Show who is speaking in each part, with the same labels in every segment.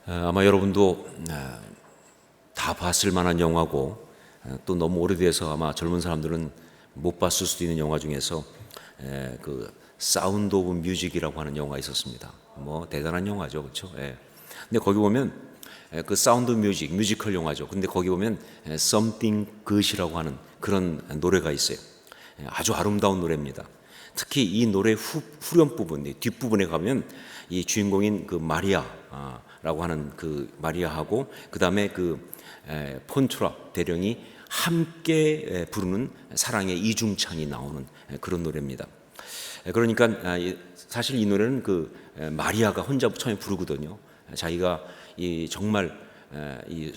Speaker 1: 아마 여러분도 다 봤을 만한 영화고 또 너무 오래돼서 아마 젊은 사람들은 못 봤을 수도 있는 영화 중에서 그 사운드 오브 뮤직이라고 하는 영화가 있었습니다. 뭐 대단한 영화죠, 그렇죠? 근데 거기 보면 그 사운드 뮤직, 뮤지컬 영화죠. 근데 거기 보면 Something Good이라고 하는 그런 노래가 있어요. 아주 아름다운 노래입니다. 특히 이 노래 후렴 부분, 뒷부분에 가면 이 주인공인 그 마리아라고 하는 그 마리아하고 그 다음에 그 폰트라 대령이 함께 부르는 사랑의 이중창이 나오는 그런 노래입니다. 그러니까 사실 이 노래는 그 마리아가 혼자 처음에 부르거든요. 자기가 이 정말 이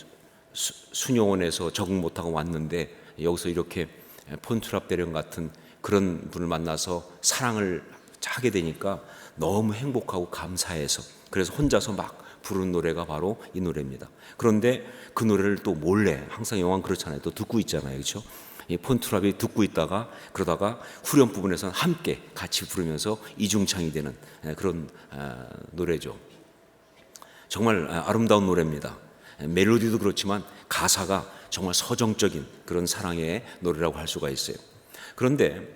Speaker 1: 수녀원에서 적응 못하고 왔는데 여기서 이렇게 폰트랍 대령 같은 그런 분을 만나서 사랑을 하게 되니까 너무 행복하고 감사해서 그래서 혼자서 막 부르는 노래가 바로 이 노래입니다. 그런데 그 노래를 또 몰래, 항상 영화는 그렇잖아요. 또 듣고 있잖아요, 그렇죠? 이 폰트랍이 듣고 있다가 그러다가 후렴 부분에서는 함께 같이 부르면서 이중창이 되는 그런 노래죠. 정말 아름다운 노래입니다. 멜로디도 그렇지만 가사가 정말 서정적인 그런 사랑의 노래라고 할 수가 있어요. 그런데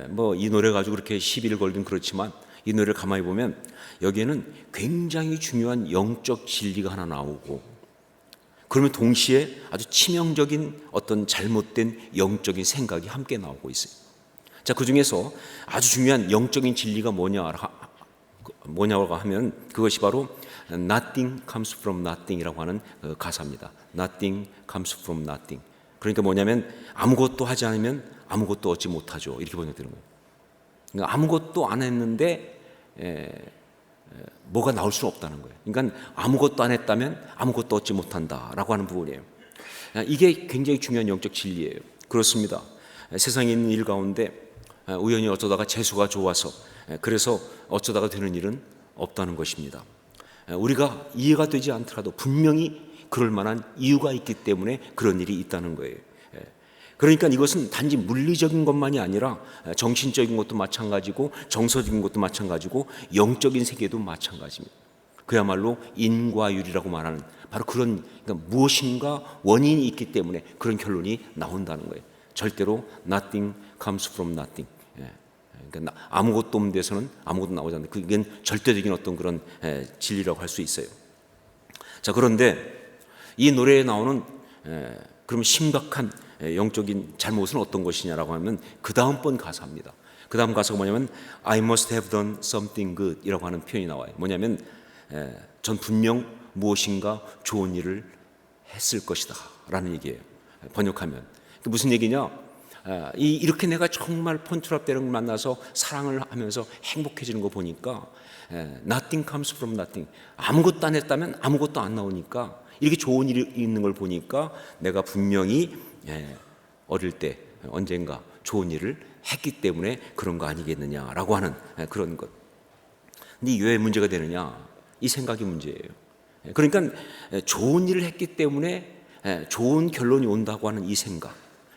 Speaker 1: 뭐 이 노래 가지고 그렇게 시비를 걸긴 그렇지만 이 노래를 가만히 보면 여기에는 굉장히 중요한 영적 진리가 하나 나오고 그러면 동시에 아주 치명적인 어떤 잘못된 영적인 생각이 함께 나오고 있어요. 자, 그 중에서 아주 중요한 영적인 진리가 뭐냐고 하면 그것이 바로 Nothing comes from nothing이라고 하는 가사입니다. Nothing comes from nothing. 그러니까 뭐냐면 아무것도 하지 않으면 아무것도 얻지 못하죠. 이렇게 번역되는 거예요. 그러니까 아무것도 안 했는데 뭐가 나올 수는 없다는 거예요. 그러니까 아무것도 안 했다면 아무것도 얻지 못한다라고 하는 부분이에요. 이게 굉장히 중요한 영적 진리예요. 그렇습니다. 세상에 있는 일 가운데 우연히 어쩌다가 재수가 좋아서 그래서 어쩌다가 되는 일은 없다는 것입니다. 우리가 이해가 되지 않더라도 분명히 그럴 만한 이유가 있기 때문에 그런 일이 있다는 거예요. 그러니까 이것은 단지 물리적인 것만이 아니라 정신적인 것도 마찬가지고 정서적인 것도 마찬가지고 영적인 세계도 마찬가지입니다. 그야말로 인과율이라고 말하는 바로 그런, 그러니까 무엇인가 원인이 있기 때문에 그런 결론이 나온다는 거예요. 절대로 nothing comes from nothing. 그러니까 아무것도 없는 데서는 아무것도 나오지 않는다. 그게 절대적인 어떤 그런 진리라고 할 수 있어요. 자, 그런데 이 노래에 나오는 그럼 심각한 영적인 잘못은 어떤 것이냐라고 하면 그 다음번 가사입니다. 그 다음 가사가 뭐냐면 I must have done something good 이라고 하는 표현이 나와요. 뭐냐면 전 분명 무엇인가 좋은 일을 했을 것이다 라는 얘기예요. 번역하면 무슨 얘기냐, 이렇게 내가 정말 폰트랍 대령을 만나서 사랑을 하면서 행복해지는 거 보니까 nothing comes from nothing, 아무것도 안 했다면 아무것도 안 나오니까 이렇게 좋은 일이 있는 걸 보니까 내가 분명히 어릴 때 언젠가 좋은 일을 했기 때문에 그런 거 아니겠느냐라고 하는 그런 것. 근데 왜 문제가 되느냐? 이 생각이 문제예요. 그러니까 좋은 일을 했기 때문에 좋은 결론이 온다고 하는 이 생각,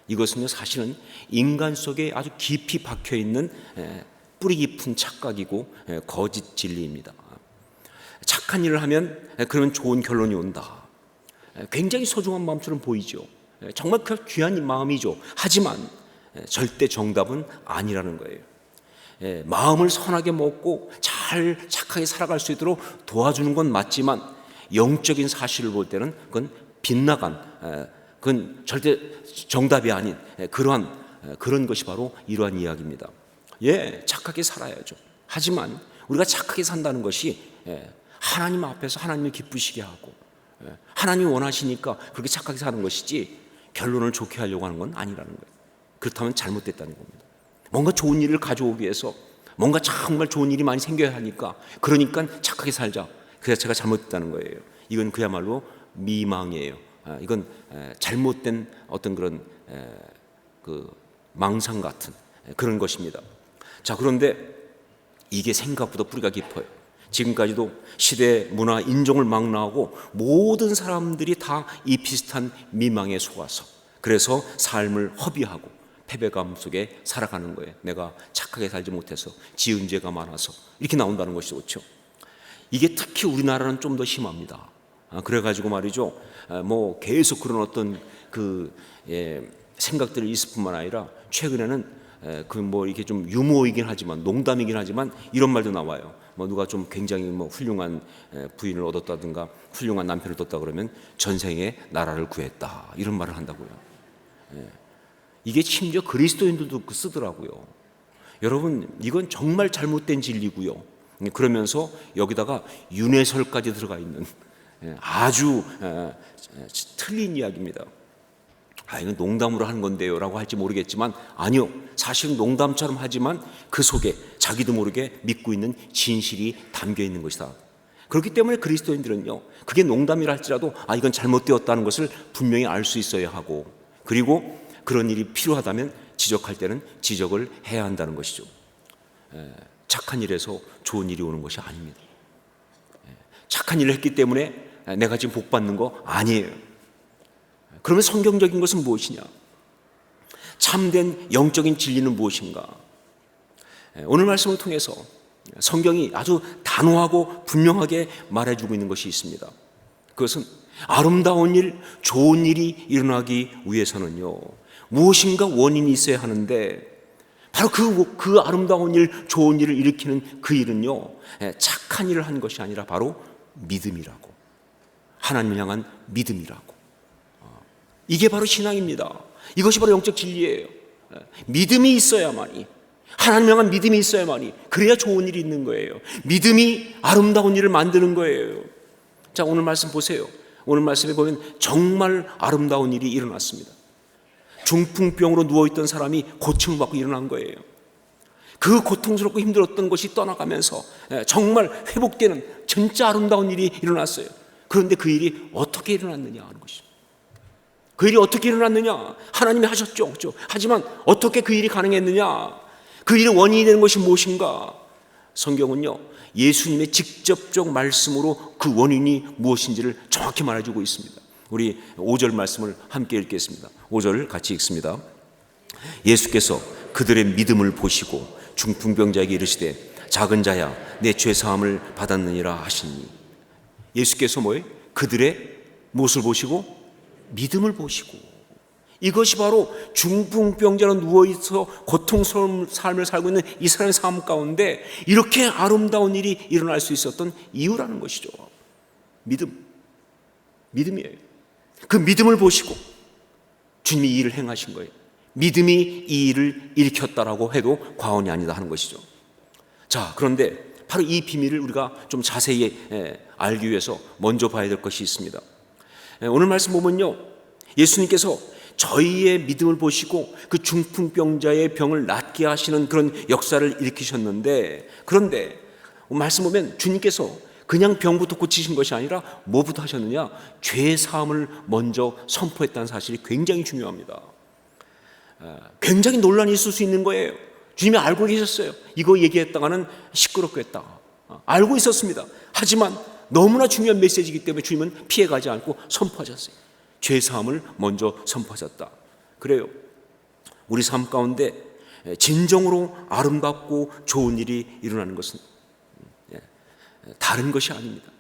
Speaker 1: 이것은요 사실은 인간 속에 아주 깊이 박혀 있는 뿌리 깊은 착각이고 거짓 진리입니다. 착한 일을 하면 그러면 좋은 결론이 온다. 굉장히 소중한 마음처럼 보이죠. 정말 그 귀한 마음이죠. 하지만 절대 정답은 아니라는 거예요. 마음을 선하게 먹고 잘 착하게 살아갈 수 있도록 도와주는 건 맞지만 영적인 사실을 볼 때는 그건 빗나간, 그건 절대 정답이 아닌 그런 것이 바로 이러한 이야기입니다. 착하게 살아야죠. 하지만 우리가 착하게 산다는 것이 하나님 앞에서 하나님을 기쁘시게 하고 하나님이 원하시니까 그렇게 착하게 사는 것이지 결론을 좋게 하려고 하는 건 아니라는 거예요. 그렇다면 잘못됐다는 겁니다. 뭔가 좋은 일을 가져오기 위해서 뭔가 정말 좋은 일이 많이 생겨야 하니까 그러니까 착하게 살자. 그래서 제가 잘못됐다는 거예요. 이건 그야말로 미망이에요. 이건 잘못된 어떤 그런 그 망상 같은 그런 것입니다. 자, 그런데 이게 생각보다 뿌리가 깊어요. 지금까지도 시대, 문화, 인종을 망라하고 모든 사람들이 다 이 비슷한 미망에 속아서 그래서 삶을 허비하고 패배감 속에 살아가는 거예요. 내가 착하게 살지 못해서 지은 죄가 많아서 이렇게 나온다는 것이 좋죠. 이게 특히 우리나라는 좀 더 심합니다. 그래가지고 말이죠. 뭐 계속 그런 어떤 생각들이 있을 뿐만 아니라 최근에는 그 뭐 이게 좀 유머이긴 하지만 농담이긴 하지만 이런 말도 나와요. 뭐 누가 좀 굉장히 뭐 훌륭한 부인을 얻었다든가 훌륭한 남편을 얻었다 그러면 전생에 나라를 구했다 이런 말을 한다고요. 이게 심지어 그리스도인들도 쓰더라고요. 여러분 이건 정말 잘못된 진리고요. 그러면서 여기다가 윤회설까지 들어가 있는 아주 틀린 이야기입니다. 이건 농담으로 하는 건데요 라고 할지 모르겠지만 아니요, 사실은 농담처럼 하지만 그 속에 자기도 모르게 믿고 있는 진실이 담겨 있는 것이다. 그렇기 때문에 그리스도인들은요, 그게 농담이라 할지라도 이건 잘못되었다는 것을 분명히 알 수 있어야 하고, 그리고 그런 일이 필요하다면 지적할 때는 지적을 해야 한다는 것이죠. 착한 일에서 좋은 일이 오는 것이 아닙니다. 착한 일을 했기 때문에 내가 지금 복 받는 거 아니에요. 그러면 성경적인 것은 무엇이냐? 참된 영적인 진리는 무엇인가? 오늘 말씀을 통해서 성경이 아주 단호하고 분명하게 말해주고 있는 것이 있습니다. 그것은 아름다운 일, 좋은 일이 일어나기 위해서는요, 무엇인가 원인이 있어야 하는데, 바로 그 아름다운 일, 좋은 일을 일으키는 그 일은요, 착한 일을 한 것이 아니라 바로 믿음이라고, 하나님을 향한 믿음이라고. 이게 바로 신앙입니다. 이것이 바로 영적 진리예요. 믿음이 있어야만이, 하나님 향한 믿음이 있어야만이, 그래야 좋은 일이 있는 거예요. 믿음이 아름다운 일을 만드는 거예요. 자, 오늘 말씀 보세요. 오늘 말씀에 보면 정말 아름다운 일이 일어났습니다. 중풍병으로 누워있던 사람이 고침을 받고 일어난 거예요. 그 고통스럽고 힘들었던 것이 떠나가면서 정말 회복되는 진짜 아름다운 일이 일어났어요. 그런데 그 일이 어떻게 일어났느냐 하는 것이죠. 그 일이 어떻게 일어났느냐? 하나님이 하셨죠. 그렇죠? 하지만 어떻게 그 일이 가능했느냐? 그 일의 원인이 되는 것이 무엇인가? 성경은요, 예수님의 직접적 말씀으로 그 원인이 무엇인지를 정확히 말해주고 있습니다. 우리 5절 말씀을 함께 읽겠습니다. 5절 같이 읽습니다. 예수께서 그들의 믿음을 보시고 중풍병자에게 이르시되 작은 자야 내 죄사함을 받았느니라 하시니. 예수께서 뭐예요? 그들의 무엇을 보시고? 믿음을 보시고. 이것이 바로 중풍병자로 누워있어 고통스러운 삶을 살고 있는 이스라엘 삶 가운데 이렇게 아름다운 일이 일어날 수 있었던 이유라는 것이죠. 믿음이에요. 그 믿음을 보시고 주님이 이 일을 행하신 거예요. 믿음이 이 일을 일으켰다라고 해도 과언이 아니다 하는 것이죠. 자, 그런데 바로 이 비밀을 우리가 좀 자세히 알기 위해서 먼저 봐야 될 것이 있습니다. 오늘 말씀 보면요, 예수님께서 저희의 믿음을 보시고 그 중풍병자의 병을 낫게 하시는 그런 역사를 일으키셨는데, 그런데 말씀 보면 주님께서 그냥 병부터 고치신 것이 아니라 뭐부터 하셨느냐? 죄 사함을 먼저 선포했다는 사실이 굉장히 중요합니다. 굉장히 논란이 있을 수 있는 거예요. 주님이 알고 계셨어요. 이거 얘기했다가는 시끄럽겠다, 알고 있었습니다. 하지만 너무나 중요한 메시지이기 때문에 주님은 피해가지 않고 선포하셨어요. 죄사함을 먼저 선포하셨다. 그래요, 우리 삶 가운데 진정으로 아름답고 좋은 일이 일어나는 것은 다른 것이 아닙니다.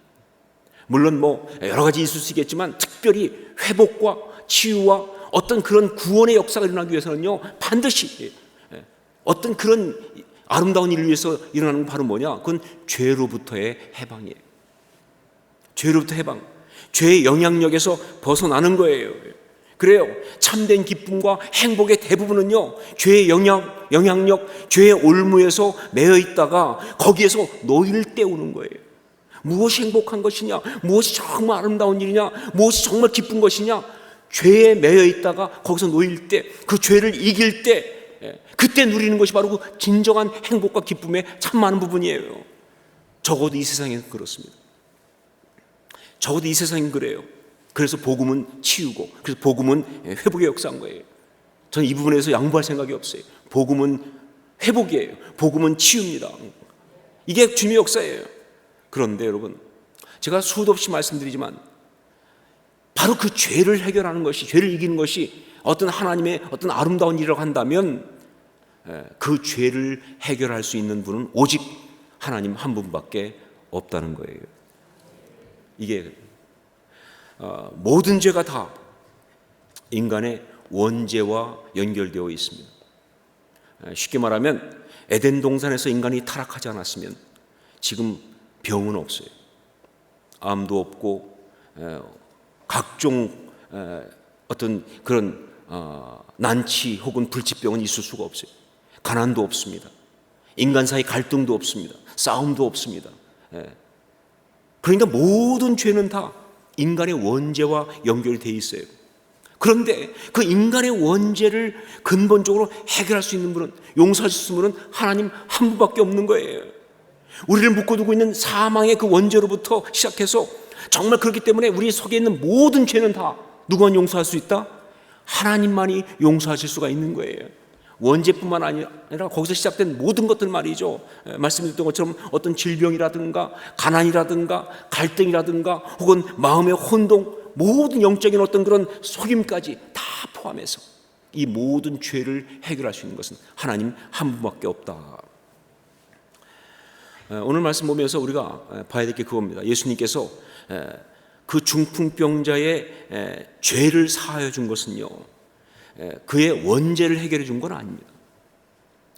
Speaker 1: 물론 뭐 여러 가지 있을 수 있겠지만 특별히 회복과 치유와 어떤 그런 구원의 역사가 일어나기 위해서는요, 반드시 어떤 그런 아름다운 일을 위해서 일어나는 건 바로 뭐냐? 그건 죄로부터의 해방이에요. 죄로부터 해방, 죄의 영향력에서 벗어나는 거예요. 그래요, 참된 기쁨과 행복의 대부분은요, 죄의 영향력, 죄의 올무에서 매여 있다가 거기에서 노일 때 오는 거예요. 무엇이 행복한 것이냐, 무엇이 정말 아름다운 일이냐, 무엇이 정말 기쁜 것이냐, 죄에 매여 있다가 거기서 놓일 때, 그 죄를 이길 때, 그때 누리는 것이 바로 그 진정한 행복과 기쁨의 참 많은 부분이에요. 적어도 이 세상에는 그렇습니다. 적어도 이 세상은 그래요. 그래서 복음은 치유고, 그래서 복음은 회복의 역사인 거예요. 저는 이 부분에서 양보할 생각이 없어요. 복음은 회복이에요. 복음은 치유입니다. 이게 주님의 역사예요. 그런데 여러분, 제가 수도 없이 말씀드리지만 바로 그 죄를 해결하는 것이, 죄를 이기는 것이 어떤 하나님의 어떤 아름다운 일이라고 한다면 그 죄를 해결할 수 있는 분은 오직 하나님 한 분밖에 없다는 거예요. 이게 모든 죄가 다 인간의 원죄와 연결되어 있습니다. 쉽게 말하면 에덴 동산에서 인간이 타락하지 않았으면 지금 병은 없어요. 암도 없고 각종 어떤 그런 난치 혹은 불치병은 있을 수가 없어요. 가난도 없습니다. 인간 사이 갈등도 없습니다. 싸움도 없습니다. 그러니까 모든 죄는 다 인간의 원죄와 연결이 되어 있어요. 그런데 그 인간의 원죄를 근본적으로 해결할 수 있는 분은, 용서할 수 있는 분은 하나님 한 분밖에 없는 거예요. 우리를 묶어두고 있는 사망의 그 원죄로부터 시작해서 정말 그렇기 때문에 우리 속에 있는 모든 죄는 다 누가 용서할 수 있다? 하나님만이 용서하실 수가 있는 거예요. 원죄뿐만 아니라 거기서 시작된 모든 것들 말이죠. 말씀드렸던 것처럼 어떤 질병이라든가 가난이라든가 갈등이라든가 혹은 마음의 혼동, 모든 영적인 어떤 그런 속임까지 다 포함해서 이 모든 죄를 해결할 수 있는 것은 하나님 한 분밖에 없다. 오늘 말씀 보면서 우리가 봐야 될 게 그겁니다. 예수님께서 그 중풍병자의 죄를 사하여 준 것은요, 그의 원죄를 해결해 준 건 아닙니다.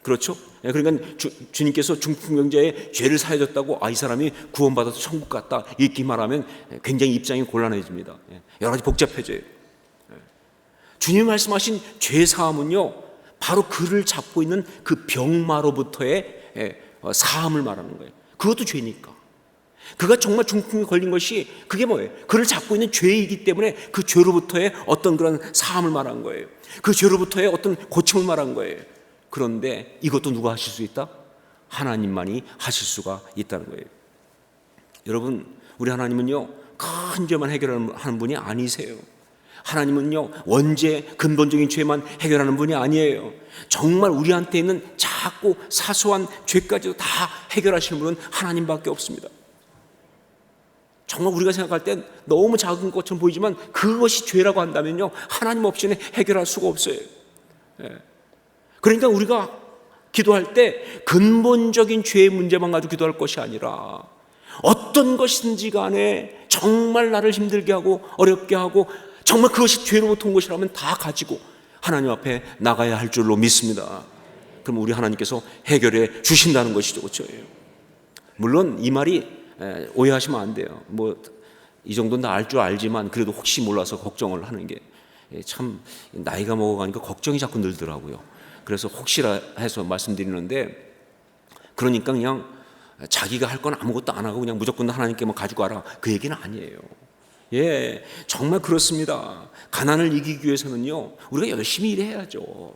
Speaker 1: 그렇죠? 그러니까 주님께서 중풍병자의 죄를 사하여 줬다고 이 사람이 구원받아서 천국 갔다 이렇게 말하면 굉장히 입장이 곤란해집니다. 여러 가지 복잡해져요. 주님 말씀하신 죄 사함은요, 바로 그를 잡고 있는 그 병마로부터의 사함을 말하는 거예요. 그것도 죄니까. 그가 정말 중풍에 걸린 것이 그게 뭐예요? 그를 잡고 있는 죄이기 때문에 그 죄로부터의 어떤 그런 사함을 말한 거예요. 그 죄로부터의 어떤 고침을 말한 거예요. 그런데 이것도 누가 하실 수 있다? 하나님만이 하실 수가 있다는 거예요. 여러분, 우리 하나님은요, 큰 죄만 해결하는 분이 아니세요. 하나님은요, 원죄, 근본적인 죄만 해결하는 분이 아니에요. 정말 우리한테 있는 작고 사소한 죄까지도 다 해결하시는 분은 하나님밖에 없습니다. 정말 우리가 생각할 땐 너무 작은 것처럼 보이지만 그것이 죄라고 한다면요, 하나님 없이는 해결할 수가 없어요. 그러니까 우리가 기도할 때 근본적인 죄의 문제만 가지고 기도할 것이 아니라 어떤 것인지 간에 정말 나를 힘들게 하고 어렵게 하고 정말 그것이 죄로부터 온 것이라면 다 가지고 하나님 앞에 나가야 할 줄로 믿습니다. 그럼 우리 하나님께서 해결해 주신다는 것이죠. 그렇죠? 물론 이 말이 오해하시면 안 돼요. 이 정도는 다 알 줄 알지만 그래도 혹시 몰라서 걱정을 하는 게 참 나이가 먹어가니까 걱정이 자꾸 늘더라고요. 그래서 혹시라 해서 말씀드리는데, 그러니까 그냥 자기가 할 건 아무것도 안 하고 그냥 무조건 하나님께만 가지고 와라, 그 얘기는 아니에요. 정말 그렇습니다. 가난을 이기기 위해서는요, 우리가 열심히 일해야죠.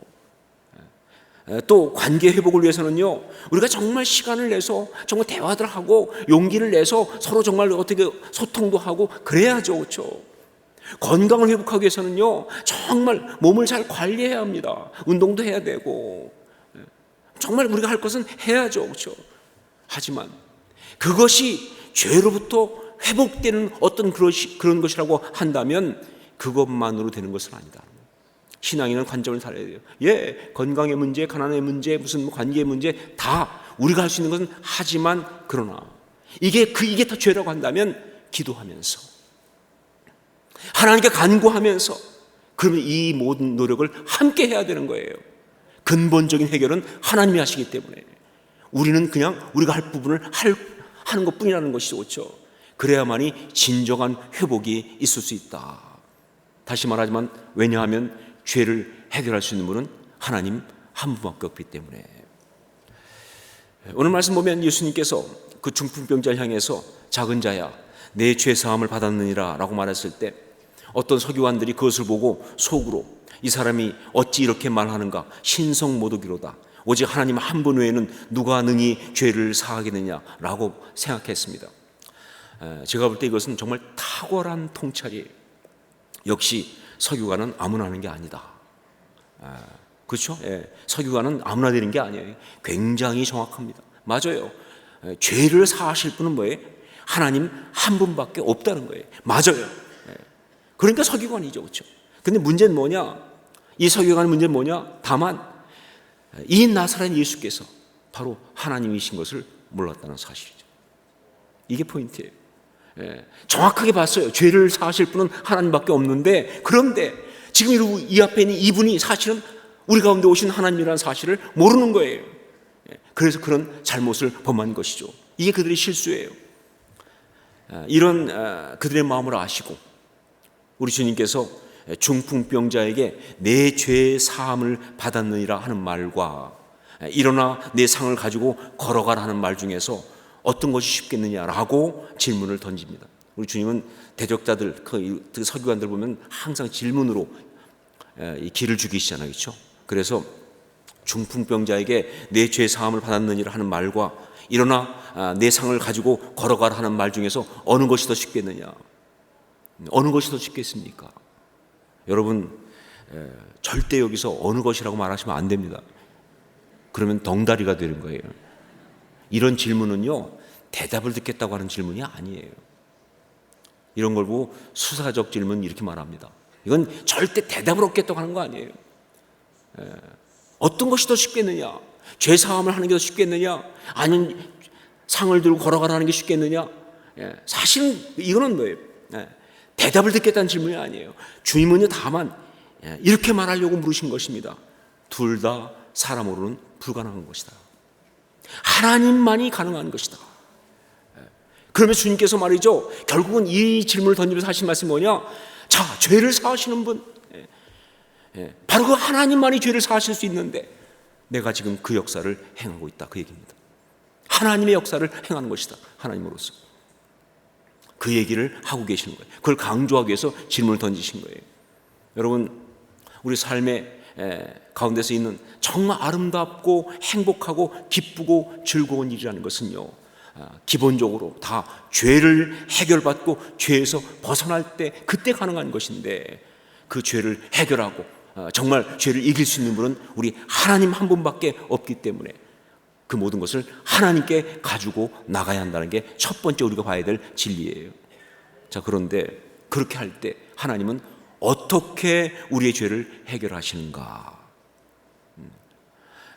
Speaker 1: 또 관계 회복을 위해서는요, 우리가 정말 시간을 내서 정말 대화들 하고 용기를 내서 서로 정말 어떻게 소통도 하고 그래야죠. 그렇죠? 건강을 회복하기 위해서는요, 정말 몸을 잘 관리해야 합니다. 운동도 해야 되고 정말 우리가 할 것은 해야죠. 그렇죠? 하지만 그것이 죄로부터 회복되는 어떤 그런 것이라고 한다면 그것만으로 되는 것은 아니다. 신앙인은 관점을 달아야 돼요. 건강의 문제, 가난의 문제, 무슨 관계의 문제 다 우리가 할 수 있는 것은 하지만, 그러나 이게 다 죄라고 한다면 기도하면서 하나님께 간구하면서, 그러면 이 모든 노력을 함께 해야 되는 거예요. 근본적인 해결은 하나님이 하시기 때문에 우리는 그냥 우리가 할 부분을 하는 것뿐이라는 것이죠. 그렇죠? 그래야만이 진정한 회복이 있을 수 있다. 다시 말하지만, 왜냐하면 죄를 해결할 수 있는 분은 하나님 한 분밖에 없기 때문에. 오늘 말씀 보면 예수님께서 그 중풍병자를 향해서 작은 자야 내 죄 사함을 받았느니라 라고 말했을 때, 어떤 서기관들이 그것을 보고 속으로 이 사람이 어찌 이렇게 말하는가, 신성모독이로다, 오직 하나님 한 분 외에는 누가 능히 죄를 사하겠느냐라고 생각했습니다. 제가 볼 때 이것은 정말 탁월한 통찰이에요. 역시 서기관은 아무나 하는 게 아니다. 그렇죠? 서기관은 아무나 되는 게 아니에요. 굉장히 정확합니다. 맞아요. 죄를 사하실 분은 뭐예요? 하나님 한 분밖에 없다는 거예요. 맞아요. 그러니까 서기관이죠. 그렇죠? 근데 문제는 뭐냐? 이 서기관의 문제는 뭐냐? 다만 이 나사렛 예수께서 바로 하나님이신 것을 몰랐다는 사실이죠. 이게 포인트예요. 정확하게 봤어요. 죄를 사하실 분은 하나님밖에 없는데, 그런데 지금 이 앞에 있는 이분이 사실은 우리 가운데 오신 하나님이라는 사실을 모르는 거예요. 그래서 그런 잘못을 범한 것이죠. 이게 그들의 실수예요. 이런 그들의 마음을 아시고 우리 주님께서 중풍병자에게 내 죄의 사함을 받았느니라 하는 말과 일어나 내 상을 가지고 걸어가라 하는 말 중에서 어떤 것이 쉽겠느냐라고 질문을 던집니다. 우리 주님은 대적자들, 그 서기관들 보면 항상 질문으로 이 길을 죽이시잖아요, 그렇죠? 그래서 중풍병자에게 내 죄 사함을 받았느니라 하는 말과 일어나 내 상을 가지고 걸어가라 하는 말 중에서 어느 것이 더 쉽겠느냐? 어느 것이 더 쉽겠습니까? 여러분, 절대 여기서 어느 것이라고 말하시면 안 됩니다. 그러면 덩다리가 되는 거예요. 이런 질문은요, 대답을 듣겠다고 하는 질문이 아니에요. 이런 걸 보고 수사적 질문 이렇게 말합니다. 이건 절대 대답을 얻겠다고 하는 거 아니에요. 어떤 것이 더 쉽겠느냐? 죄 사함을 하는 게 더 쉽겠느냐? 아니면 상을 들고 걸어가라는 게 쉽겠느냐? 사실은 이거는 뭐예요? 대답을 듣겠다는 질문이 아니에요. 주님은요, 다만 이렇게 말하려고 물으신 것입니다. 둘 다 사람으로는 불가능한 것이다. 하나님만이 가능한 것이다. 그러면 주님께서 말이죠, 결국은 이 질문을 던지면서 하신 말씀이 뭐냐? 자, 죄를 사하시는 분, 바로 그 하나님만이 죄를 사하실 수 있는데 내가 지금 그 역사를 행하고 있다, 그 얘기입니다. 하나님의 역사를 행하는 것이다, 하나님으로서. 그 얘기를 하고 계시는 거예요. 그걸 강조하기 위해서 질문을 던지신 거예요. 여러분, 우리 삶의 가운데서 있는 정말 아름답고 행복하고 기쁘고 즐거운 일이라는 것은요, 기본적으로 다 죄를 해결받고 죄에서 벗어날 때, 그때 가능한 것인데, 그 죄를 해결하고 정말 죄를 이길 수 있는 분은 우리 하나님 한 분밖에 없기 때문에 그 모든 것을 하나님께 가지고 나가야 한다는 게 첫 번째 우리가 봐야 될 진리예요. 자, 그런데 그렇게 할 때 하나님은 어떻게 우리의 죄를 해결하시는가?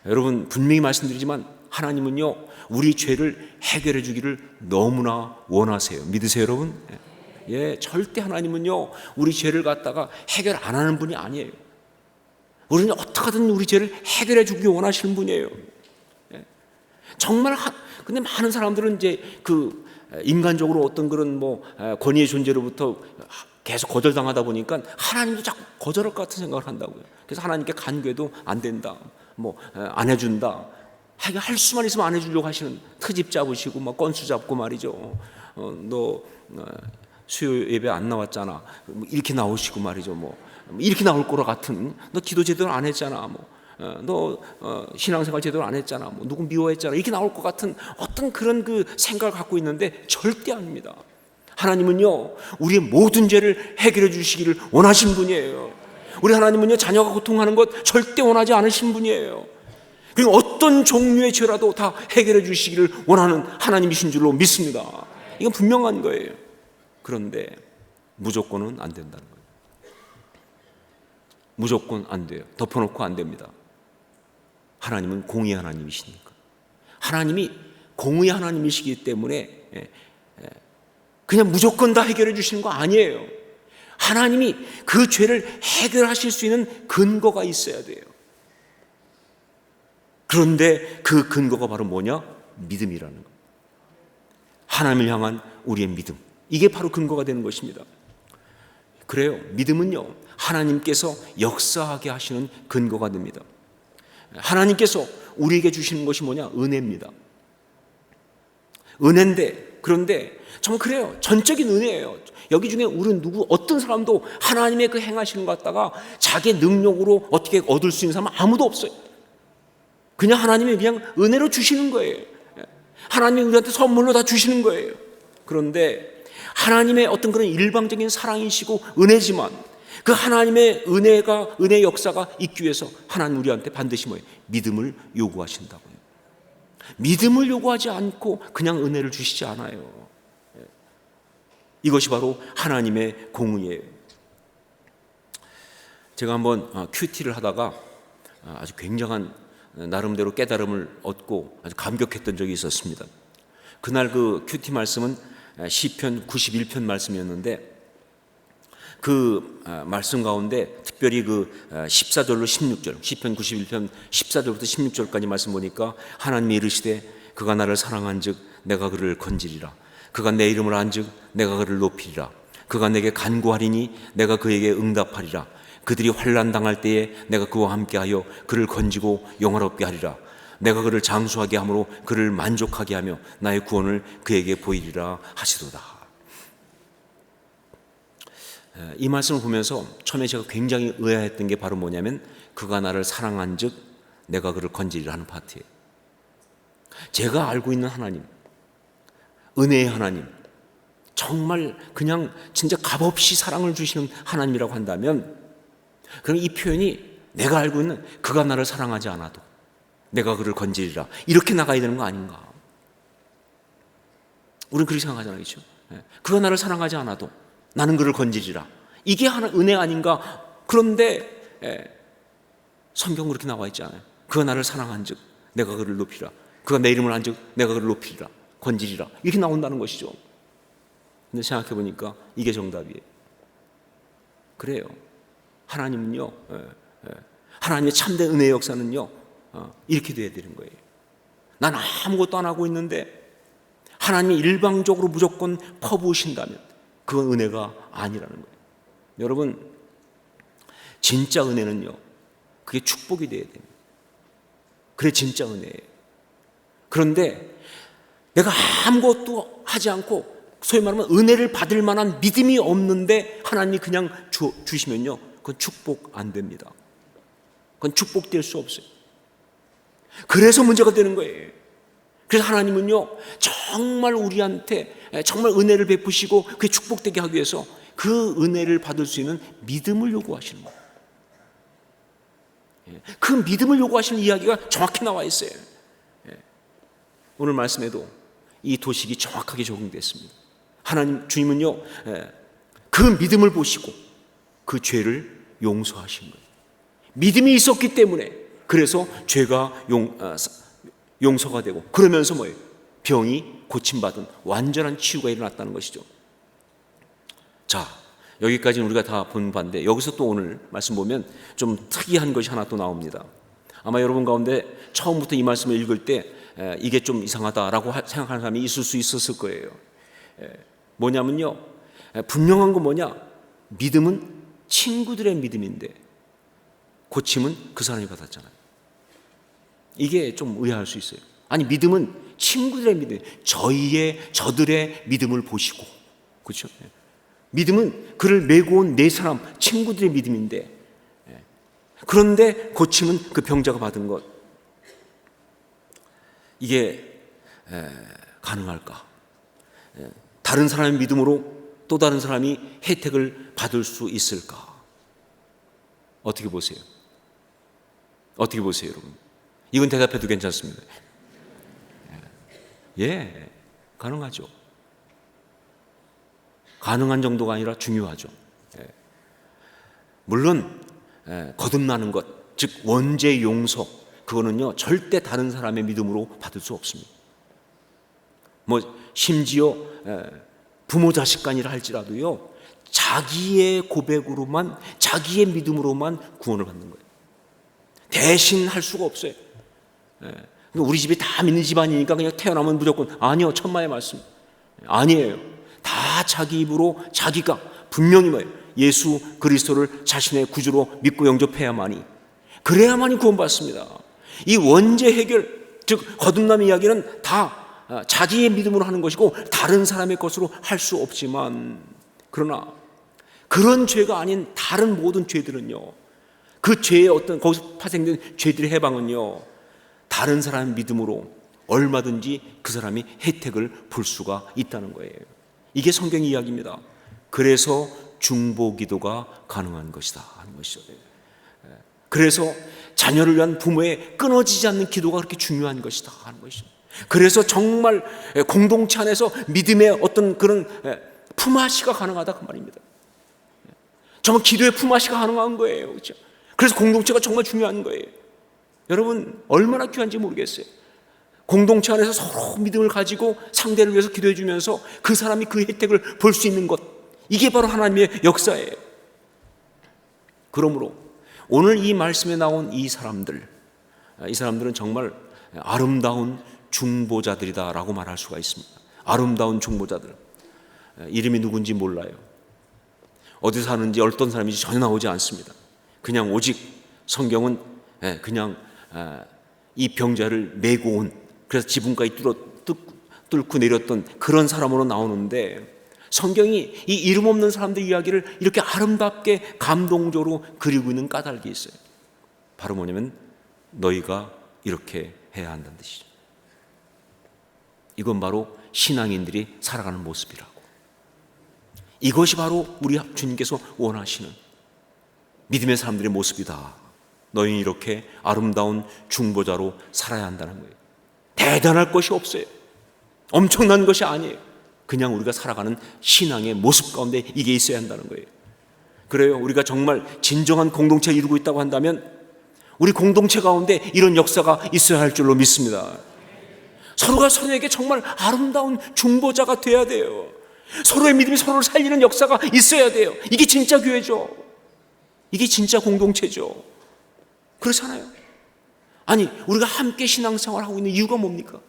Speaker 1: 여러분, 분명히 말씀드리지만 하나님은요, 우리 죄를 해결해 주기를 너무나 원하세요. 믿으세요, 여러분? 절대 하나님은요, 우리 죄를 갖다가 해결 안 하는 분이 아니에요. 우리는 어떻게든 우리 죄를 해결해 주기 원하시는 분이에요. 정말 근데 많은 사람들은 이제 그 인간적으로 어떤 그런 권위의 존재로부터 계속 거절당하다 보니까 하나님도 자꾸 거절할 것 같은 생각을 한다고요. 그래서 하나님께 간괴도 안 된다, 안 해준다, 할 수만 있으면 안 해주려고 하시는, 트집 잡으시고 건수 잡고 말이죠. 너 수요 예배 안 나왔잖아, 이렇게 나오시고 말이죠. 이렇게 나올 거라 같은, 너 기도 제대로 안 했잖아, 너 신앙생활 제대로 안 했잖아, 누구 미워했잖아, 이렇게 나올 것 같은 어떤 그런 그 생각을 갖고 있는데 절대 아닙니다. 하나님은요, 우리의 모든 죄를 해결해 주시기를 원하신 분이에요. 우리 하나님은요, 자녀가 고통하는 것 절대 원하지 않으신 분이에요. 그리고 어떤 종류의 죄라도 다 해결해 주시기를 원하는 하나님이신 줄로 믿습니다. 이건 분명한 거예요. 그런데 무조건은 안 된다는 거예요. 무조건 안 돼요. 덮어놓고 안 됩니다. 하나님은 공의의 하나님이시니까. 하나님이 공의의 하나님이시기 때문에 그냥 무조건 다 해결해 주시는 거 아니에요. 하나님이 그 죄를 해결하실 수 있는 근거가 있어야 돼요. 그런데 그 근거가 바로 뭐냐? 믿음이라는 거예요. 하나님을 향한 우리의 믿음, 이게 바로 근거가 되는 것입니다. 그래요. 믿음은요, 하나님께서 역사하게 하시는 근거가 됩니다. 하나님께서 우리에게 주시는 것이 뭐냐? 은혜입니다. 은혜인데, 그런데 정말 그래요. 전적인 은혜예요. 여기 중에 우리 어떤 사람도 하나님의 그 행하시는 것 갖다가 자기의 능력으로 어떻게 얻을 수 있는 사람은 아무도 없어요. 그냥 하나님이 그냥 은혜로 주시는 거예요. 하나님이 우리한테 선물로 다 주시는 거예요. 그런데 하나님의 어떤 그런 일방적인 사랑이시고 은혜지만, 그 하나님의 은혜의 역사가 있기 위해서 하나님 우리한테 반드시 믿음을 요구하신다고요. 믿음을 요구하지 않고 그냥 은혜를 주시지 않아요. 이것이 바로 하나님의 공의예요. 제가 한번 큐티를 하다가 아주 굉장한 나름대로 깨달음을 얻고 아주 감격했던 적이 있었습니다. 그날 그 큐티 말씀은 시편 91편 말씀이었는데 그 말씀 가운데 특별히 그 14절로 16절, 시편 91편 14절부터 16절까지 말씀 보니까 하나님이 이르시되 그가 나를 사랑한즉 내가 그를 건지리라. 그가 내 이름을 안즉 내가 그를 높이리라. 그가 내게 간구하리니 내가 그에게 응답하리라. 그들이 환난 당할 때에 내가 그와 함께하여 그를 건지고 영화롭게 하리라. 내가 그를 장수하게 함으로 그를 만족하게 하며 나의 구원을 그에게 보이리라 하시도다. 이 말씀을 보면서 처음에 제가 굉장히 의아했던 게 바로 뭐냐면 그가 나를 사랑한즉 내가 그를 건지리라 하는 파트예요. 제가 알고 있는 하나님, 은혜의 하나님, 정말 그냥 진짜 값없이 사랑을 주시는 하나님이라고 한다면 그럼 이 표현이 내가 알고 있는 그가 나를 사랑하지 않아도 내가 그를 건지리라 이렇게 나가야 되는 거 아닌가? 우리는 그렇게 생각하잖아요. 그렇죠? 그가 나를 사랑하지 않아도 나는 그를 건지리라. 이게 하나 은혜 아닌가? 그런데 성경 그렇게 나와 있지 않아요. 그가 나를 사랑한즉 내가 그를 높이라. 그가 내 이름을 안즉 내가 그를 높이리라. 건지리라. 이렇게 나온다는 것이죠. 근데 생각해 보니까 이게 정답이에요. 그래요. 하나님은요, 하나님의 참된 은혜의 역사는요, 이렇게 돼야 되는 거예요. 난 아무것도 안 하고 있는데 하나님이 일방적으로 무조건 퍼부으신다면 그건 은혜가 아니라는 거예요. 여러분, 진짜 은혜는요, 그게 축복이 돼야 됩니다. 그래 진짜 은혜예요. 그런데 내가 아무것도 하지 않고 소위 말하면 은혜를 받을 만한 믿음이 없는데 하나님이 그냥 주시면요, 그건 축복 안 됩니다. 그건 축복될 수 없어요. 그래서 문제가 되는 거예요. 그래서 하나님은요, 정말 우리한테 정말 은혜를 베푸시고 그게 축복되게 하기 위해서 그 은혜를 받을 수 있는 믿음을 요구하시는 거예요. 그 믿음을 요구하시는 이야기가 정확히 나와 있어요. 오늘 말씀에도 이 도식이 정확하게 적용됐습니다. 하나님 주님은요, 그 믿음을 보시고 그 죄를 용서하신 거예요. 믿음이 있었기 때문에 그래서 죄가 용서가 되고 그러면서 뭐예요? 병이 고침받은 완전한 치유가 일어났다는 것이죠. 자, 여기까지는 우리가 다 본 바인데 여기서 또 오늘 말씀 보면 좀 특이한 것이 하나 또 나옵니다. 아마 여러분 가운데 처음부터 이 말씀을 읽을 때 이게 좀 이상하다라고 생각하는 사람이 있을 수 있었을 거예요. 뭐냐면요, 분명한 건 뭐냐? 믿음은 친구들의 믿음인데 고침은 그 사람이 받았잖아요. 이게 좀 의아할 수 있어요. 아니, 믿음은 친구들의 믿음, 저들의 믿음을 보시고, 그렇죠? 믿음은 그를 메고 온 네 사람, 친구들의 믿음인데, 그런데 고침은 그 병자가 받은 것. 이게 가능할까? 다른 사람의 믿음으로 또 다른 사람이 혜택을 받을 수 있을까? 어떻게 보세요? 어떻게 보세요, 여러분? 이건 대답해도 괜찮습니다. 예, 가능하죠. 가능한 정도가 아니라 중요하죠. 물론 거듭나는 것, 즉 원죄 용서, 그거는요 절대 다른 사람의 믿음으로 받을 수 없습니다. 뭐 심지어 부모 자식 간이라 할지라도요 자기의 고백으로만, 자기의 믿음으로만 구원을 받는 거예요. 대신 할 수가 없어요. 우리 집이 다 믿는 집안이니까 그냥 태어나면 무조건, 아니요, 천만의 말씀 아니에요. 다 자기 입으로 자기가 분명히 뭐예요? 예수 그리스도를 자신의 구주로 믿고 영접해야만이, 그래야만이 구원받습니다. 이 원죄 해결, 즉 거듭남 이야기는 다 자기의 믿음으로 하는 것이고 다른 사람의 것으로 할 수 없지만, 그러나 그런 죄가 아닌 다른 모든 죄들은요, 그 죄의 어떤 거기서 파생된 죄들의 해방은요 다른 사람의 믿음으로 얼마든지 그 사람이 혜택을 볼 수가 있다는 거예요. 이게 성경의 이야기입니다. 그래서 중보기도가 가능한 것이다 하는 것이죠. 그래서 자녀를 위한 부모의 끊어지지 않는 기도가 그렇게 중요한 것이다 하는 것이죠. 그래서 정말 공동체 안에서 믿음의 어떤 그런 품앗이가 가능하다 그 말입니다. 정말 기도의 품앗이가 가능한 거예요. 그렇죠? 그래서 공동체가 정말 중요한 거예요. 여러분 얼마나 귀한지 모르겠어요. 공동체 안에서 서로 믿음을 가지고 상대를 위해서 기도해 주면서 그 사람이 그 혜택을 볼 수 있는 것, 이게 바로 하나님의 역사예요. 그러므로 오늘 이 말씀에 나온 이 사람들은 정말 아름다운 중보자들이다라고 말할 수가 있습니다. 아름다운 중보자들. 이름이 누군지 몰라요. 어디 사는지 어떤 사람인지 전혀 나오지 않습니다. 그냥 오직 성경은 그냥 이 병자를 메고 온, 그래서 지붕까지 뚫고 내렸던 그런 사람으로 나오는데, 성경이 이 이름 없는 사람들 이야기를 이렇게 아름답게 감동적으로 그리고 있는 까닭이 있어요. 바로 뭐냐면 너희가 이렇게 해야 한다는 뜻이죠. 이건 바로 신앙인들이 살아가는 모습이라고. 이것이 바로 우리 주님께서 원하시는 믿음의 사람들의 모습이다. 너희는 이렇게 아름다운 중보자로 살아야 한다는 거예요. 대단할 것이 없어요. 엄청난 것이 아니에요. 그냥 우리가 살아가는 신앙의 모습 가운데 이게 있어야 한다는 거예요. 그래요. 우리가 정말 진정한 공동체를 이루고 있다고 한다면 우리 공동체 가운데 이런 역사가 있어야 할 줄로 믿습니다. 서로가 서로에게 정말 아름다운 중보자가 돼야 돼요. 서로의 믿음이 서로를 살리는 역사가 있어야 돼요. 이게 진짜 교회죠. 이게 진짜 공동체죠. 그렇잖아요. 아니, 우리가 함께 신앙생활을 하고 있는 이유가 뭡니까?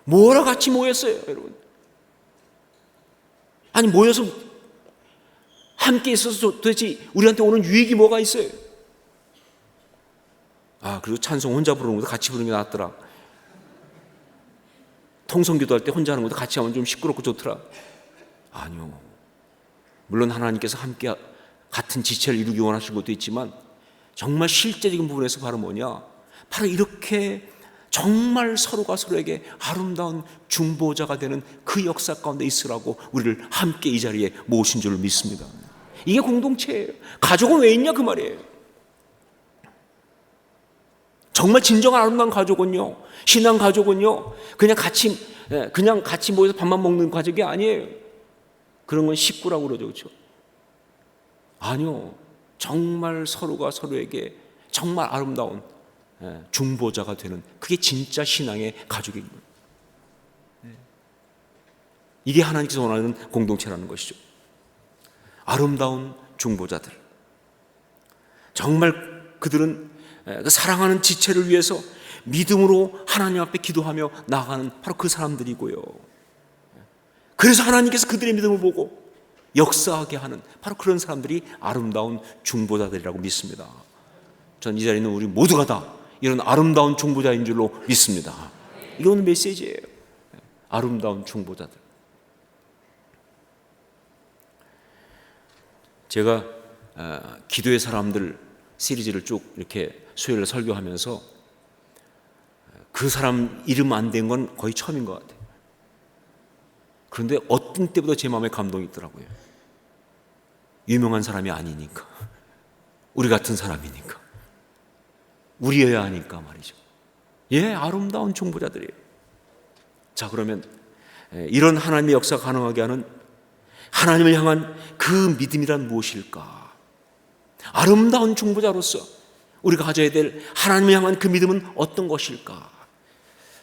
Speaker 1: 뭐하러 같이 모였어요, 여러분? 아니, 모여서 함께 있어서 도대체 우리한테 오는 유익이 뭐가 있어요? 그리고 찬송 혼자 부르는 것도 같이 부르는 게 낫더라. 통성기도 할 때 혼자 하는 것도 같이 하면 좀 시끄럽고 좋더라. 아니요. 물론 하나님께서 함께 같은 지체를 이루기 원하시는 것도 있지만 정말 실제적인 부분에서 바로 뭐냐? 바로 이렇게 정말 서로가 서로에게 아름다운 중보자가 되는 그 역사 가운데 있으라고 우리를 함께 이 자리에 모신 줄 믿습니다. 이게 공동체예요. 가족은 왜 있냐 그 말이에요. 정말 진정한 아름다운 가족은요, 신앙 가족은요, 그냥 같이 모여서 밥만 먹는 가족이 아니에요. 그런 건 식구라고 그러죠, 그렇죠? 아니요, 정말 서로가 서로에게 정말 아름다운 중보자가 되는, 그게 진짜 신앙의 가족인 거예요. 이게 하나님께서 원하는 공동체라는 것이죠. 아름다운 중보자들. 정말 그들은 그 사랑하는 지체를 위해서 믿음으로 하나님 앞에 기도하며 나아가는 바로 그 사람들이고요. 그래서 하나님께서 그들의 믿음을 보고 역사하게 하는 바로 그런 사람들이 아름다운 중보자들이라고 믿습니다. 전 이 자리에 있는 우리 모두가 다 이런 아름다운 중보자인 줄로 믿습니다. 이게 오늘 메시지예요. 아름다운 중보자들. 제가 기도의 사람들 시리즈를 쭉 이렇게 수요일에 설교하면서 그 사람 이름 안 된 건 거의 처음인 것 같아요. 그런데 어떤 때보다 제 마음에 감동이 있더라고요. 유명한 사람이 아니니까, 우리 같은 사람이니까, 우리여야 하니까 말이죠. 아름다운 중보자들이에요. 자, 그러면 이런 하나님의 역사가 가능하게 하는 하나님을 향한 그 믿음이란 무엇일까? 아름다운 중보자로서 우리가 가져야 될 하나님을 향한 그 믿음은 어떤 것일까?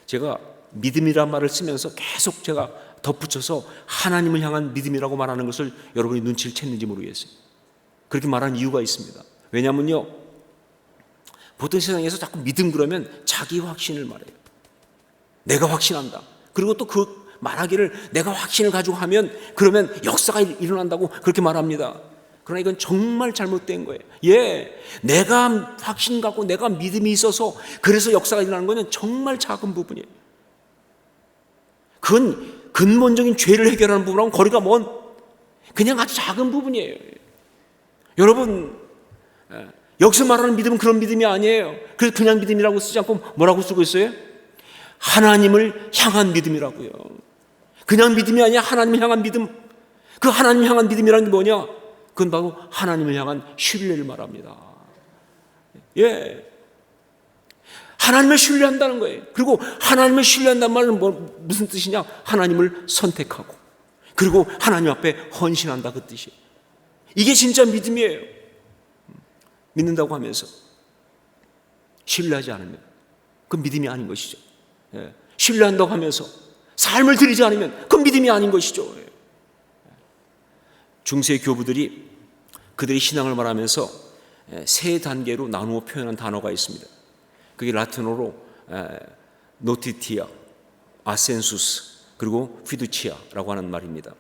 Speaker 1: 제가 믿음이란 말을 쓰면서 계속 제가 덧붙여서 하나님을 향한 믿음이라고 말하는 것을 여러분이 눈치를 챘는지 모르겠어요. 그렇게 말하는 이유가 있습니다. 왜냐하면요, 보통 세상에서 자꾸 믿음 그러면 자기 확신을 말해요. 내가 확신한다. 그리고 또 그 말하기를 내가 확신을 가지고 하면 그러면 역사가 일어난다고 그렇게 말합니다. 그러나 이건 정말 잘못된 거예요. 내가 확신 갖고 내가 믿음이 있어서 그래서 역사가 일어나는 것은 정말 작은 부분이에요. 그건 근본적인 죄를 해결하는 부분하고 거리가 먼 그냥 아주 작은 부분이에요. 여러분, 여기서 말하는 믿음은 그런 믿음이 아니에요. 그래서 그냥 믿음이라고 쓰지 않고 뭐라고 쓰고 있어요? 하나님을 향한 믿음이라고요. 그냥 믿음이 아니라 하나님을 향한 믿음. 그 하나님을 향한 믿음이라는 게 뭐냐? 그건 바로 하나님을 향한 신뢰를 말합니다. 하나님을 신뢰한다는 거예요. 그리고 하나님을 신뢰한다는 말은 무슨 뜻이냐? 하나님을 선택하고 그리고 하나님 앞에 헌신한다, 그 뜻이에요. 이게 진짜 믿음이에요. 믿는다고 하면서 신뢰하지 않으면 그건 믿음이 아닌 것이죠. 신뢰한다고 하면서 삶을 들이지 않으면 그건 믿음이 아닌 것이죠. 중세 교부들이 그들의 신앙을 말하면서 세 단계로 나누어 표현한 단어가 있습니다. 그게 라틴어로 노티티아, 아센수스, 그리고 피두치아라고 하는 말입니다.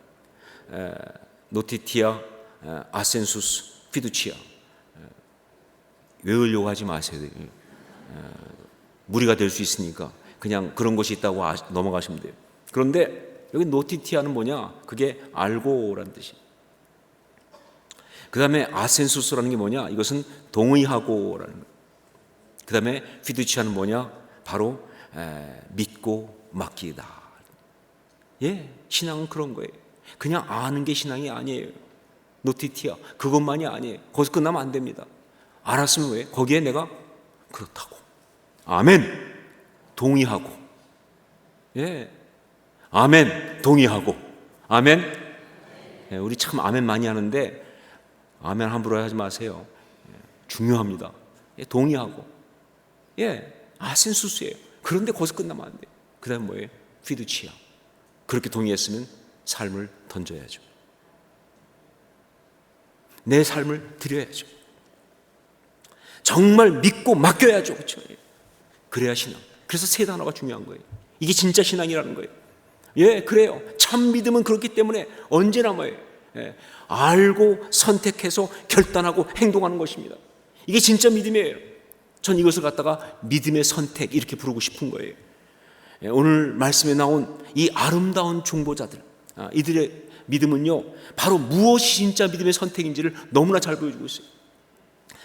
Speaker 1: 노티티아, 아센수스, 피두치아. 외우려고 하지 마세요. 무리가 될 수 있으니까 그냥 그런 것이 있다고 넘어가시면 돼요. 그런데 여기 노티티아는 뭐냐? 그게 알고라는 뜻이에요. 그 다음에 아센수스라는 게 뭐냐? 이것은 동의하고라는 거예요. 그 다음에 피두치아는 뭐냐? 바로 믿고 맡기다. 신앙은 그런 거예요. 그냥 아는 게 신앙이 아니에요. 노티티아, 그것만이 아니에요. 거기서 끝나면 안 됩니다. 알았으면 왜? 거기에 내가 그렇다고. 아멘. 동의하고. 아멘. 동의하고. 아멘. 우리 참 아멘 많이 하는데 아멘 함부로 하지 마세요. 중요합니다. 동의하고. 아센수스예요. 그런데 거기서 끝나면 안 돼요. 그 다음에 뭐예요? 피두치아. 그렇게 동의했으면 삶을 던져야죠. 내 삶을 드려야죠. 정말 믿고 맡겨야죠. 그렇죠? 그래야 신앙. 그래서 세 단어가 중요한 거예요. 이게 진짜 신앙이라는 거예요. 그래요. 참 믿음은 그렇기 때문에 언제나 뭐예요? 알고 선택해서 결단하고 행동하는 것입니다. 이게 진짜 믿음이에요. 전 이것을 갖다가 믿음의 선택 이렇게 부르고 싶은 거예요. 오늘 말씀에 나온 이 아름다운 중보자들, 이들의 믿음은요, 바로 무엇이 진짜 믿음의 선택인지를 너무나 잘 보여주고 있어요.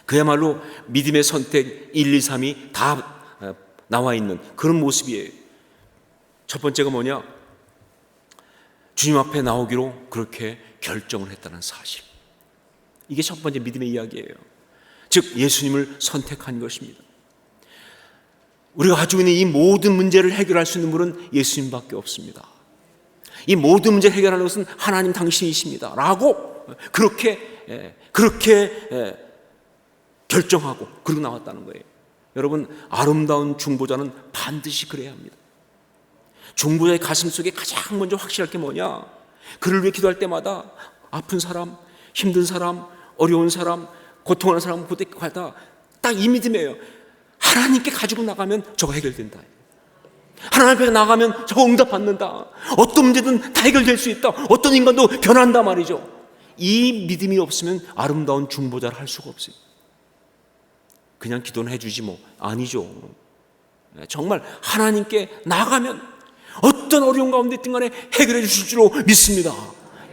Speaker 1: 그야말로 믿음의 선택 1, 2, 3이 다 나와 있는 그런 모습이에요. 첫 번째가 뭐냐? 주님 앞에 나오기로 그렇게 결정을 했다는 사실. 이게 첫 번째 믿음의 이야기예요. 즉 예수님을 선택한 것입니다. 우리가 가지고 있는 이 모든 문제를 해결할 수 있는 분은 예수님밖에 없습니다. 이 모든 문제를 해결하는 것은 하나님 당신이십니다 라고 그렇게 결정하고 그러고 나왔다는 거예요. 여러분, 아름다운 중보자는 반드시 그래야 합니다. 중보자의 가슴 속에 가장 먼저 확실할 게 뭐냐? 그를 위해 기도할 때마다 아픈 사람, 힘든 사람, 어려운 사람, 고통하는 사람 볼 때마다 딱 이 믿음이에요. 하나님께 가지고 나가면 저거 해결된다. 하나님 앞에 나가면 저거 응답받는다. 어떤 문제든 다 해결될 수 있다. 어떤 인간도 변한다 말이죠. 이 믿음이 없으면 아름다운 중보자를 할 수가 없어요. 그냥 기도는 해주지 뭐. 아니죠. 정말 하나님께 나가면 어떤 어려운 가운데 있든 간에 해결해 주실 줄로 믿습니다.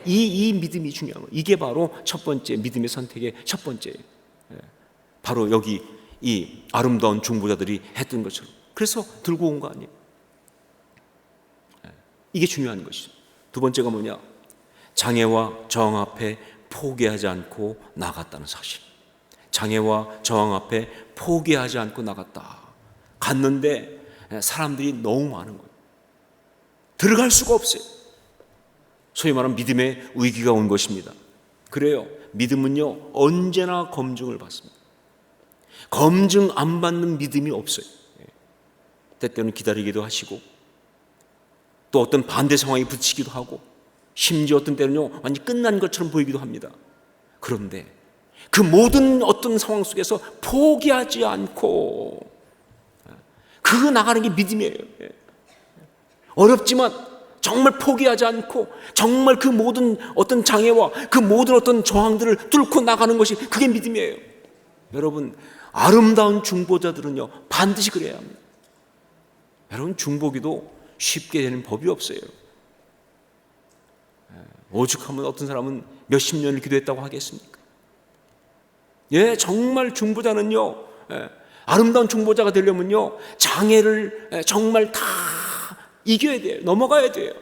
Speaker 1: 이 믿음이 중요한 거예요. 이게 바로 첫 번째 믿음의 선택의 첫 번째예요. 바로 여기 이 아름다운 중보자들이 했던 것처럼. 그래서 들고 온 거 아니에요. 이게 중요한 것이죠. 두 번째가 뭐냐? 장애와 저항 앞에 포기하지 않고 나갔다는 사실. 장애와 저항 앞에 포기하지 않고 나갔다. 갔는데 사람들이 너무 많은 거예요. 들어갈 수가 없어요. 소위 말하는 믿음의 위기가 온 것입니다. 그래요. 믿음은요, 언제나 검증을 받습니다. 검증 안 받는 믿음이 없어요. 때때로는 기다리기도 하시고, 또 어떤 반대 상황이 붙이기도 하고, 심지어 어떤 때는요, 완전히 끝난 것처럼 보이기도 합니다. 그런데 그 모든 어떤 상황 속에서 포기하지 않고 그거 나가는 게 믿음이에요. 어렵지만 정말 포기하지 않고 정말 그 모든 어떤 장애와 그 모든 어떤 저항들을 뚫고 나가는 것이 그게 믿음이에요. 여러분, 아름다운 중보자들은요 반드시 그래야 합니다. 여러분, 중보기도 쉽게 되는 법이 없어요. 오죽하면 어떤 사람은 몇십 년을 기도했다고 하겠습니까? 정말 중보자는요, 아름다운 중보자가 되려면요 장애를 정말 다 이겨야 돼요. 넘어가야 돼요.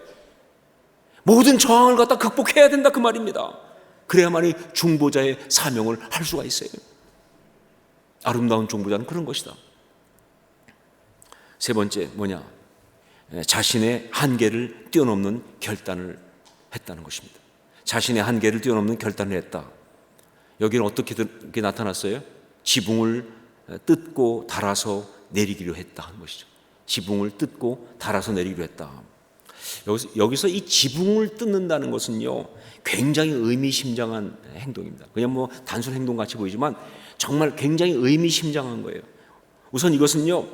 Speaker 1: 모든 저항을 갖다 극복해야 된다 그 말입니다. 그래야만이 중보자의 사명을 할 수가 있어요. 아름다운 중보자는 그런 것이다. 세 번째 뭐냐? 자신의 한계를 뛰어넘는 결단을 했다는 것입니다. 자신의 한계를 뛰어넘는 결단을 했다. 여기는 어떻게 나타났어요? 지붕을 뜯고 달아서 내리기로 했다 하는 것이죠. 지붕을 뜯고 달아서 내리기로 했다. 여기서 이 지붕을 뜯는다는 것은요, 굉장히 의미심장한 행동입니다. 그냥 뭐 단순 행동 같이 보이지만 정말 굉장히 의미심장한 거예요. 우선 이것은요,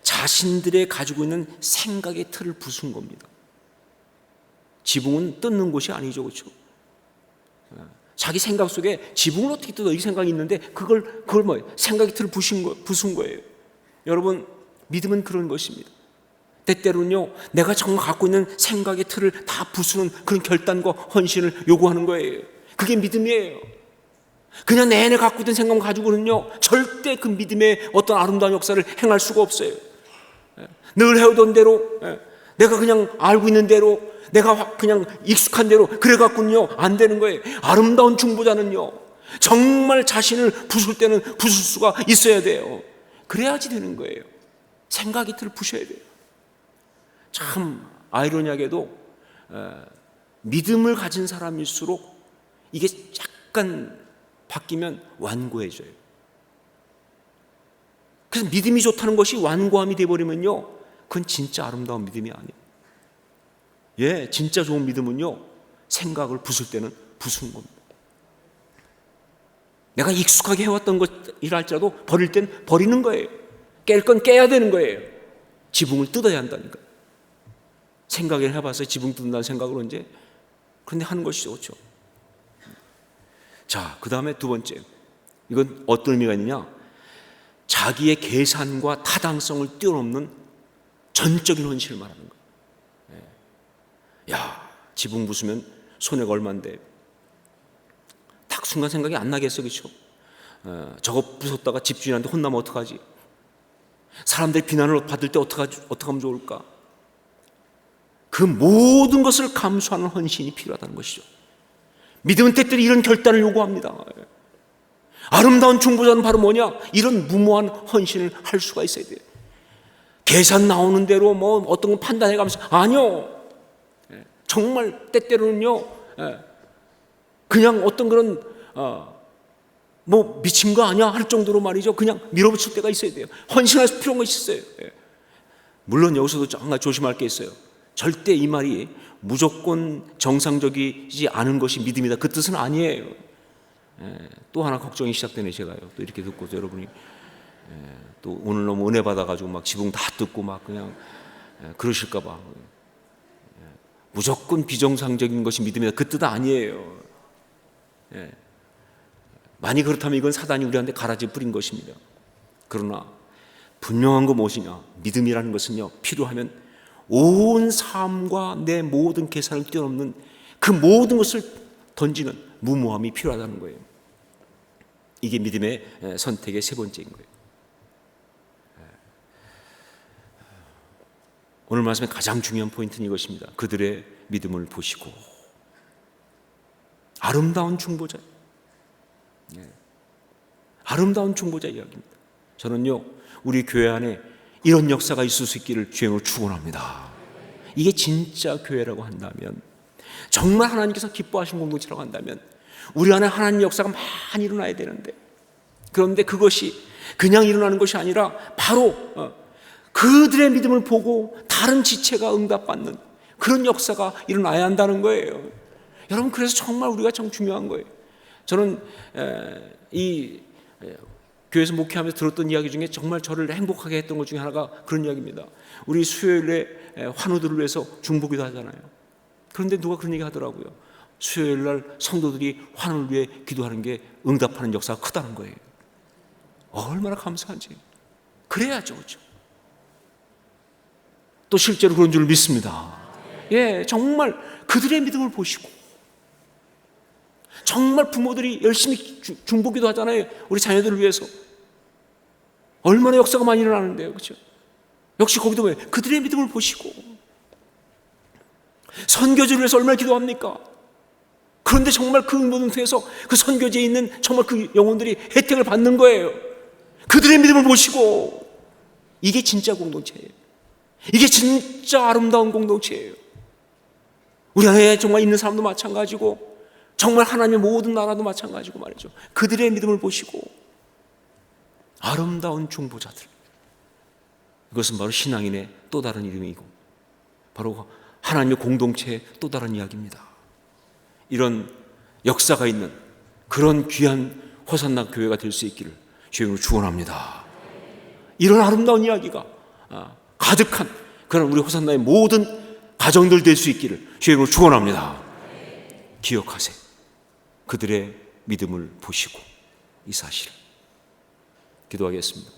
Speaker 1: 자신들의 가지고 있는 생각의 틀을 부순 겁니다. 지붕은 뜯는 곳이 아니죠, 그렇죠? 자기 생각 속에 지붕을 어떻게 뜯어, 이 생각이 있는데 그걸 생각의 틀을 부순 거예요. 여러분, 믿음은 그런 것입니다. 때때로는요, 내가 정말 갖고 있는 생각의 틀을 다 부수는 그런 결단과 헌신을 요구하는 거예요. 그게 믿음이에요. 그냥 내내 갖고 있던 생각만 가지고는요, 절대 그 믿음의 어떤 아름다운 역사를 행할 수가 없어요. 늘 해오던 대로, 내가 그냥 알고 있는 대로, 내가 그냥 익숙한 대로 그래 갖고는요, 안 되는 거예요. 아름다운 중보자는요, 정말 자신을 부술 때는 부술 수가 있어야 돼요. 그래야지 되는 거예요. 생각의 틀을 부셔야 돼요. 참 아이러니하게도 믿음을 가진 사람일수록 이게 약간 바뀌면 완고해져요. 그래서 믿음이 좋다는 것이 완고함이 되어버리면요, 그건 진짜 아름다운 믿음이 아니에요. 예, 진짜 좋은 믿음은요, 생각을 부술 때는 부수는 겁니다. 내가 익숙하게 해왔던 것이라 할지라도 버릴 땐 버리는 거예요. 깰 건 깨야 되는 거예요. 지붕을 뜯어야 한다니까요. 생각을 해봤어요. 지붕 뜯는다는 생각을 언제? 그런데 하는 것이죠, 그렇죠? 자, 그 다음에 두 번째, 이건 어떤 의미가 있느냐? 자기의 계산과 타당성을 뛰어넘는 전적인 헌신을 말하는 거예요. 야, 지붕 부수면 손해가 얼만데, 딱 순간 생각이 안 나겠어, 그렇죠? 저거 부쉈다가 집주인한테 혼나면 어떡하지? 사람들이 비난을 받을 때 어떻게 하면 좋을까? 그 모든 것을 감수하는 헌신이 필요하다는 것이죠. 믿음은 때때로 이런 결단을 요구합니다. 아름다운 중보자는 바로 뭐냐? 이런 무모한 헌신을 할 수가 있어야 돼요. 계산 나오는 대로 뭐 어떤 건 판단해가면서, 아니요, 정말 때때로는요, 그냥 어떤 그런 뭐 미친 거 아니야 할 정도로 말이죠, 그냥 밀어붙일 때가 있어야 돼요. 헌신할 필요한 것이 있어요. 물론 여기서도 한 가지 조심할 게 있어요. 절대 이 말이 무조건 정상적이지 않은 것이 믿음이다, 그 뜻은 아니에요. 또 하나 걱정이 시작되네. 제가요, 또 이렇게 듣고 여러분이 또 오늘 너무 은혜 받아가지고 막 지붕 다 뜯고 막 그냥 그러실까봐. 무조건 비정상적인 것이 믿음이다, 그 뜻은 아니에요. 만약 그렇다면 이건 사단이 우리한테 가라지 뿌린 것입니다. 그러나 분명한 거 무엇이냐? 믿음이라는 것은요, 필요하면 온 삶과 내 모든 계산을 뛰어넘는 그 모든 것을 던지는 무모함이 필요하다는 거예요. 이게 믿음의 선택의 세 번째인 거예요. 오늘 말씀의 가장 중요한 포인트는 이것입니다. 그들의 믿음을 보시고. 아름다운 중보자, 아름다운 중보자 이야기입니다. 저는요, 우리 교회 안에 이런 역사가 있을 수 있기를 주행으로 축원합니다. 이게 진짜 교회라고 한다면, 정말 하나님께서 기뻐하신 공동체라고 한다면 우리 안에 하나님의 역사가 많이 일어나야 되는데, 그런데 그것이 그냥 일어나는 것이 아니라 바로 그들의 믿음을 보고 다른 지체가 응답받는 그런 역사가 일어나야 한다는 거예요. 여러분, 그래서 정말 우리가 참 중요한 거예요. 저는 이 교회에서 목회하면서 들었던 이야기 중에 정말 저를 행복하게 했던 것 중에 하나가 그런 이야기입니다. 우리 수요일에 환우들을 위해서 중보기도 하잖아요. 그런데 누가 그런 얘기 하더라고요. 수요일날 성도들이 환우를 위해 기도하는 게 응답하는 역사가 크다는 거예요. 얼마나 감사한지. 그래야죠, 그렇죠? 또 실제로 그런 줄 믿습니다. 예, 정말 그들의 믿음을 보시고, 정말 부모들이 열심히 중보기도 하잖아요. 우리 자녀들을 위해서. 얼마나 역사가 많이 일어나는데요, 그렇죠? 역시 거기도 왜 그들의 믿음을 보시고, 선교지를 위해서 얼마나 기도합니까? 그런데 정말 그 모든 통해서 그 선교지에 있는 정말 그 영혼들이 혜택을 받는 거예요. 그들의 믿음을 보시고. 이게 진짜 공동체예요. 이게 진짜 아름다운 공동체예요. 우리 안에 정말 있는 사람도 마찬가지고, 정말 하나님의 모든 나라도 마찬가지고 말이죠. 그들의 믿음을 보시고, 아름다운 중보자들, 이것은 바로 신앙인의 또 다른 이름이고 바로 하나님의 공동체의 또 다른 이야기입니다. 이런 역사가 있는 그런 귀한 호산나 교회가 될 수 있기를 주의 이름으로 축원합니다. 이런 아름다운 이야기가 가득한 그런 우리 호산나의 모든 가정들 될 수 있기를 주의 이름으로 축원합니다. 기억하세요. 그들의 믿음을 보시고 이 사실을. 기도하겠습니다.